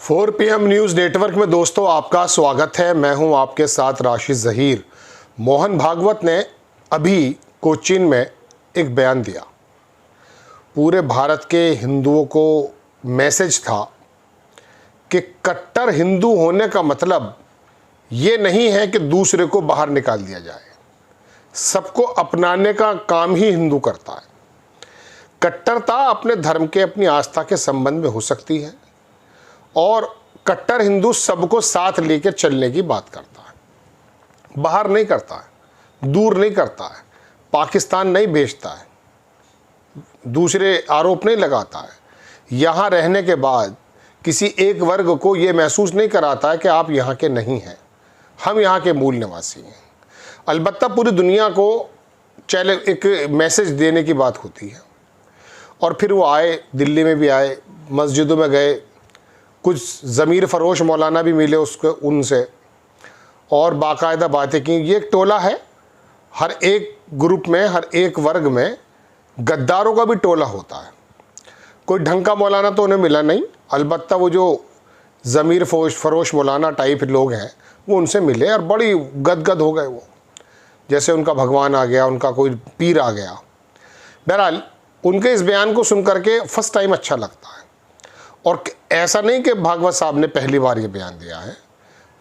4 PM news network में दोस्तों आपका स्वागत है। मैं हूं आपके साथ राशिद ज़हीर। मोहन भागवत ने अभी कोचीन में एक बयान दिया। पूरे भारत के हिंदुओं को मैसेज था कि कट्टर हिंदू होने का मतलब ये नहीं है कि दूसरे को बाहर निकाल दिया जाए। सबको अपनाने का काम ही हिंदू करता है। कट्टरता अपने धर्म के, अपनी आस्था के संबंध में हो सकती है और कट्टर हिंदू सबको साथ लेकर चलने की बात करता है। बाहर नहीं करता है, दूर नहीं करता है, पाकिस्तान नहीं भेजता है, दूसरे आरोप नहीं लगाता है। यहाँ रहने के बाद किसी एक वर्ग को ये महसूस नहीं कराता है कि आप यहाँ के नहीं हैं, हम यहाँ के मूल निवासी हैं। अलबत्ता पूरी दुनिया को एक मैसेज देने की बात होती है। और फिर वो आए, दिल्ली में भी आए, मस्जिदों में गए, कुछ ज़मीर फरोश मौलाना भी मिले उसको उनसे और बाकायदा बातें की। ये एक टोला है, हर एक ग्रुप में, हर एक वर्ग में गद्दारों का भी टोला होता है। कोई ढंग का मौलाना तो उन्हें मिला नहीं, अलबत्ता वो जो ज़मीर फरोश मौलाना टाइप लोग हैं वो उनसे मिले और बड़ी गदगद हो गए वो, जैसे उनका भगवान आ गया, उनका कोई पीर आ गया। बहरहाल उनके इस बयान को सुन करके फर्स्ट टाइम अच्छा लगता है। और ऐसा नहीं कि भागवत साहब ने पहली बार ये बयान दिया है।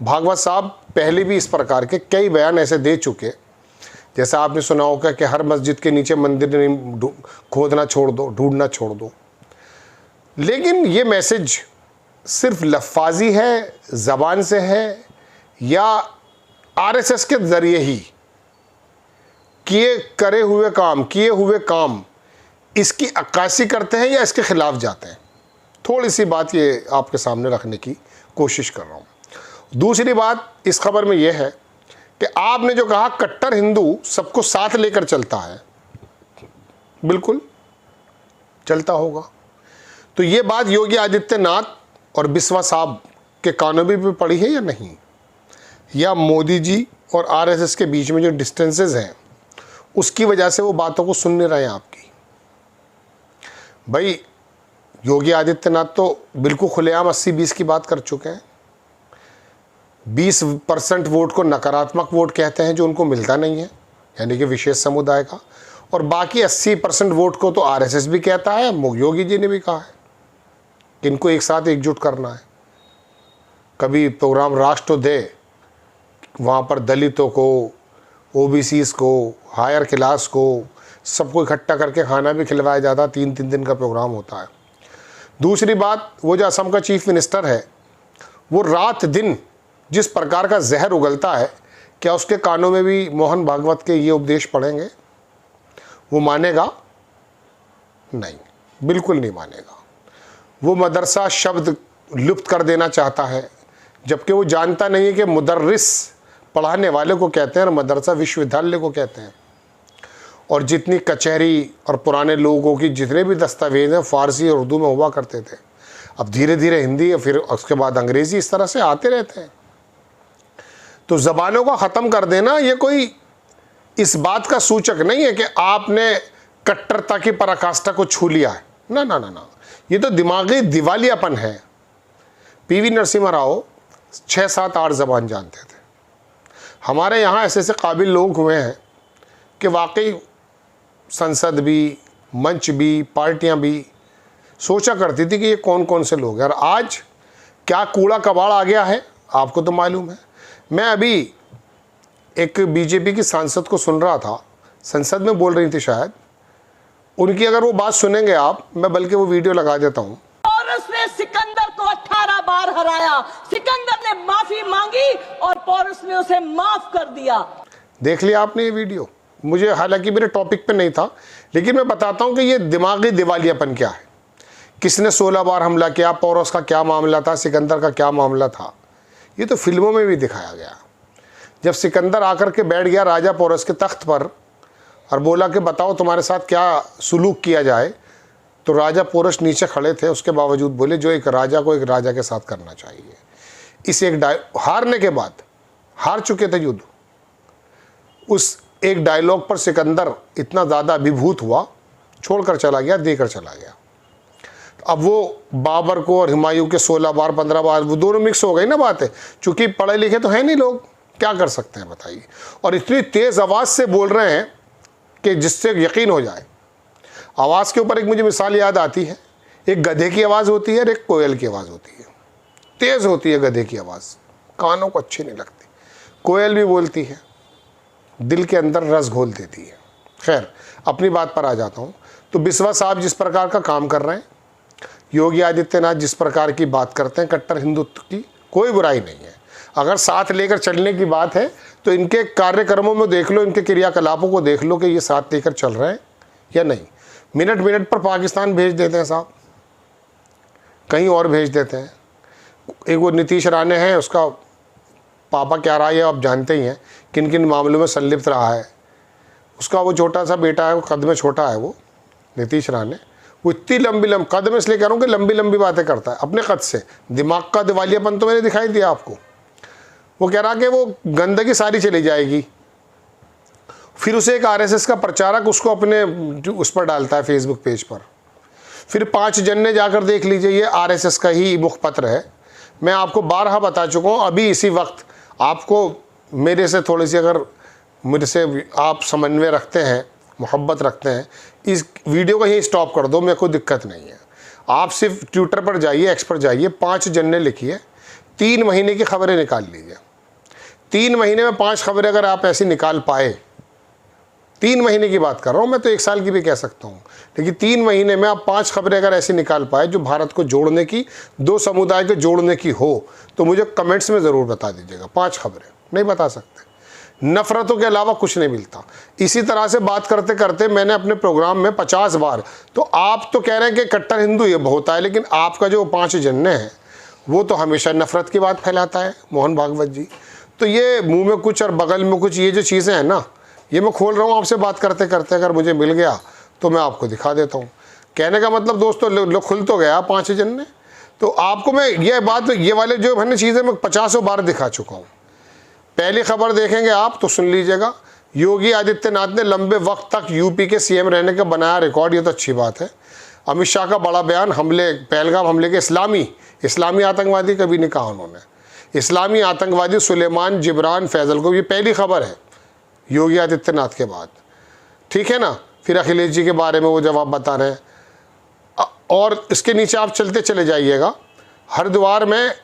भागवत साहब पहले भी इस प्रकार के कई बयान ऐसे दे चुके। जैसे आपने सुना होगा कि हर मस्जिद के नीचे मंदिर नहीं खोदना छोड़ दो, ढूंढना छोड़ दो। लेकिन ये मैसेज सिर्फ लफ्ज़ी है, ज़बान से है, या आरएसएस के ज़रिए ही किए हुए काम इसकी अक्कासी करते हैं या इसके खिलाफ जाते हैं? थोड़ी सी बात ये आपके सामने रखने की कोशिश कर रहा हूँ। दूसरी बात इस खबर में यह है कि आपने जो कहा कट्टर हिंदू सबको साथ लेकर चलता है, बिल्कुल चलता होगा। तो ये बात योगी आदित्यनाथ और बिस्वा साहब के कानों में भी पड़ी है या नहीं? या मोदी जी और आरएसएस के बीच में जो डिस्टेंसेस हैं उसकी वजह से वो बातों को सुन नहीं रहे हैं आपकी? भाई योगी आदित्यनाथ तो बिल्कुल खुलेआम 80-20 की बात कर चुके हैं। 20% वोट को नकारात्मक वोट कहते हैं जो उनको मिलता नहीं है, यानी कि विशेष समुदाय का, और बाकी 80% वोट को तो आरएसएस भी कहता है, योगी जी ने भी कहा है कि इनको एक साथ एकजुट करना है। कभी प्रोग्राम राष्ट्र दे, वहाँ पर दलितों को, ओबीसीज को, हायर क्लास को, सबको इकट्ठा करके खाना भी खिलवाया जाता। 3-3 दिन का प्रोग्राम होता है। दूसरी बात, वो जो असम का चीफ मिनिस्टर है वो रात दिन जिस प्रकार का जहर उगलता है, क्या उसके कानों में भी मोहन भागवत के ये उपदेश पड़ेंगे? वो मानेगा नहीं, बिल्कुल नहीं मानेगा। वो मदरसा शब्द लुप्त कर देना चाहता है, जबकि वो जानता नहीं है कि मुदर्रिस पढ़ाने वाले को कहते हैं और मदरसा विश्वविद्यालय को कहते हैं। और जितनी कचहरी और पुराने लोगों की जितने भी दस्तावेज हैं फ़ारसी और उर्दू में हुआ करते थे, अब धीरे धीरे हिंदी, फिर उसके बाद अंग्रेज़ी, इस तरह से आते रहते हैं। तो ज़बानों को ख़त्म कर देना ये कोई इस बात का सूचक नहीं है कि आपने कट्टरता की पराकाष्ठा को छू लिया है। ना ना ना ना, ये तो दिमागी दिवालियापन है। पीवी नरसिम्हा राव 6-7-8 ज़बान जानते थे। हमारे यहाँ ऐसे ऐसे काबिल लोग हुए हैं कि वाकई संसद भी, मंच भी, पार्टियां भी सोचा करती थी कि ये कौन कौन से लोग हैं। और आज क्या कूड़ा कबाड़ आ गया है आपको तो मालूम है। मैं अभी एक बीजेपी की सांसद को सुन रहा था, संसद में बोल रही थी शायद, उनकी अगर वो बात सुनेंगे आप, मैं बल्कि वो वीडियो लगा देता हूँ। पोरस ने सिकंदर को 18 बार हराया, सिकंदर ने माफी मांगी और पोरस ने उसे माफ कर दिया। देख लिया आपने ये वीडियो? मुझे हालांकि मेरे टॉपिक पे नहीं था, लेकिन मैं बताता हूँ कि ये दिमागी दिवालियापन क्या है। किसने 16 बार हमला किया, पोरस का क्या मामला था, सिकंदर का क्या मामला था, ये तो फिल्मों में भी दिखाया गया। जब सिकंदर आकर के बैठ गया राजा पोरस के तख्त पर और बोला कि बताओ तुम्हारे साथ क्या सुलूक किया जाए, तो राजा पोरस नीचे खड़े थे, उसके बावजूद बोले जो एक राजा को एक राजा के साथ करना चाहिए। इस एक हारने के बाद, हार चुके थे युद्ध, उस एक डायलॉग पर सिकंदर इतना ज़्यादा अभिभूत हुआ, छोड़कर चला गया, देकर चला गया। अब वो बाबर को और हुमायूं के 16 बार 15 बार वो दोनों मिक्स हो गई ना बातें, चूंकि पढ़े लिखे तो है नहीं लोग, क्या कर सकते हैं बताइए। और इतनी तेज़ आवाज़ से बोल रहे हैं कि जिससे यकीन हो जाए। आवाज़ के ऊपर एक मुझे मिसाल याद आती है, एक गधे की आवाज़ होती है और एक कोयल की आवाज़ होती है। तेज़ होती है गधे की आवाज़, कानों को अच्छी नहीं लगती। कोयल भी बोलती है, दिल के अंदर रस घोल देती है। खैर, अपनी बात पर आ जाता हूँ। तो बिस्वा साहब जिस प्रकार का काम कर रहे हैं, योगी आदित्यनाथ जिस प्रकार की बात करते हैं, कट्टर हिंदुत्व की कोई बुराई नहीं है। अगर साथ लेकर चलने की बात है तो इनके कार्यक्रमों में देख लो, इनके क्रियाकलापों को देख लो कि ये साथ लेकर चल रहे हैं या नहीं। मिनट मिनट पर पाकिस्तान भेज देते हैं साहब, कहीं और भेज देते हैं। एक वो नीतीश राणे हैं, उसका पापा क्या रहा है आप जानते ही हैं, किन किन मामलों में संलिप्त रहा है। उसका वो छोटा सा बेटा है, वो कद में छोटा है, वो नीतीश राणे, वो इतनी लंबी कद में इसलिए कह रहा हूँ कि लंबी लंबी बातें करता है अपने कद से। दिमाग का दिवालियापन तो मैंने दिखाई दिया आपको। वो कह रहा कि वो गंदगी सारी चली जाएगी, फिर उसे एक आरएसएस का प्रचारक उसको अपने उस पर डालता है फेसबुक पेज पर। फिर 5 जन जाकर देख लीजिए, ये आरएसएस का ही मुखपत्र है। मैं आपको 12 बता चुका हूँ। अभी इसी वक्त आपको मेरे से थोड़ी सी, अगर मेरे से आप समन्वय रखते हैं, मोहब्बत रखते हैं, इस वीडियो को यहीं स्टॉप कर दो, मेरे को दिक्कत नहीं है। आप सिर्फ ट्विटर पर जाइए, एक्स पर जाइए, 5 जन लिखिए, 3 महीने की खबरें निकाल लीजिए। 3 महीने में 5 खबरें अगर आप ऐसी निकाल पाए, 3 महीने की बात कर रहा हूँ मैं, तो 1 साल की भी कह सकता हूँ, लेकिन 3 महीने में आप 5 खबरें अगर ऐसी निकाल पाए जो भारत को जोड़ने की, 2 समुदाय को जोड़ने की हो, तो मुझे कमेंट्स में ज़रूर बता दीजिएगा। 5 खबरें नहीं बता सकते, नफ़रतों के अलावा कुछ नहीं मिलता। इसी तरह से बात करते करते मैंने अपने प्रोग्राम में 50 बार, तो आप तो कह रहे हैं कि कट्टर हिंदू ये होता है, लेकिन आपका जो 5 जन्ने हैं वो तो हमेशा नफ़रत की बात फैलाता है मोहन भागवत जी। तो ये मुंह में कुछ और बगल में कुछ, ये जो चीज़ें हैं ना, ये मैं खोल रहा हूँ आपसे बात करते करते, अगर मुझे मिल गया तो मैं आपको दिखा देता हूँ। कहने का मतलब दोस्तों, खुल तो गया 5 जन्ने। तो आपको मैं ये बात, ये वाले जो मैंने चीज़ें मैं 50 बार दिखा चुका हूँ। पहली खबर देखेंगे आप तो सुन लीजिएगा, योगी आदित्यनाथ ने लंबे वक्त तक यूपी के सीएम रहने का बनाया रिकॉर्ड, ये तो अच्छी बात है। अमित शाह का बड़ा बयान, हमले, पहलगाम हमले के इस्लामी आतंकवादी कभी नहीं कहा उन्होंने, इस्लामी आतंकवादी सुलेमान जिब्रान फैजल को, ये पहली खबर है योगी आदित्यनाथ के बाद, ठीक है ना। फिर अखिलेश जी के बारे में वो जवाब बता रहे हैं। और इसके नीचे आप चलते चले जाइएगा, हरिद्वार में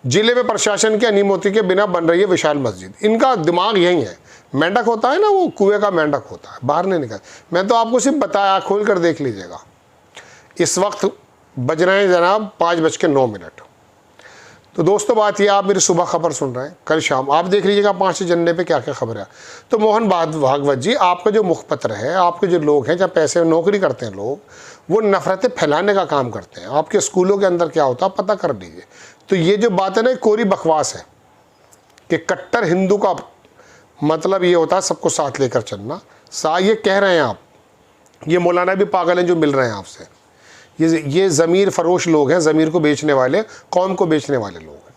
जिले में प्रशासन की अनुमति के बिना बन रही है विशाल मस्जिद। इनका दिमाग यही है, मेंढक होता है ना, वो कुएं का मेंढक होता है, बाहर नहीं निकल। मैं तो आपको सिर्फ बताया, खोल कर देख लीजिएगा। इस वक्त बज रहे हैं जनाब 5:09। तो दोस्तों बात ये, आप मेरी सुबह खबर सुन रहे हैं, कल शाम आप देख लीजिएगा 5 जन्ने पे क्या क्या खबर है। तो मोहन भागवत जी, आपका जो मुखपत्र है, आपके जो लोग हैं, जहाँ पैसे नौकरी करते हैं लोग, वो नफरतें फैलाने का काम करते हैं। आपके स्कूलों के अंदर क्या होता है पता कर लीजिए। तो ये जो बात है ना, कोरी बकवास है कि कट्टर हिंदू का मतलब ये होता है सबको साथ लेकर चलना। ये कह रहे हैं आप, ये मौलाना भी पागल हैं जो मिल रहे हैं आपसे। ये ज़मीर फरोश लोग हैं, ज़मीर को बेचने वाले, कौम को बेचने वाले लोग हैं,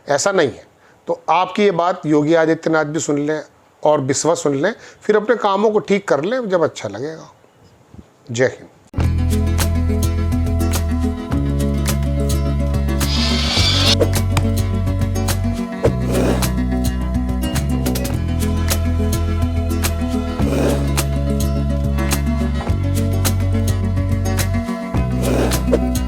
ऐसा नहीं है। तो आपकी ये बात योगी आदित्यनाथ भी सुन लें और बिस्वा सुन लें, फिर अपने कामों को ठीक कर लें जब अच्छा लगेगा। जय हिंद। you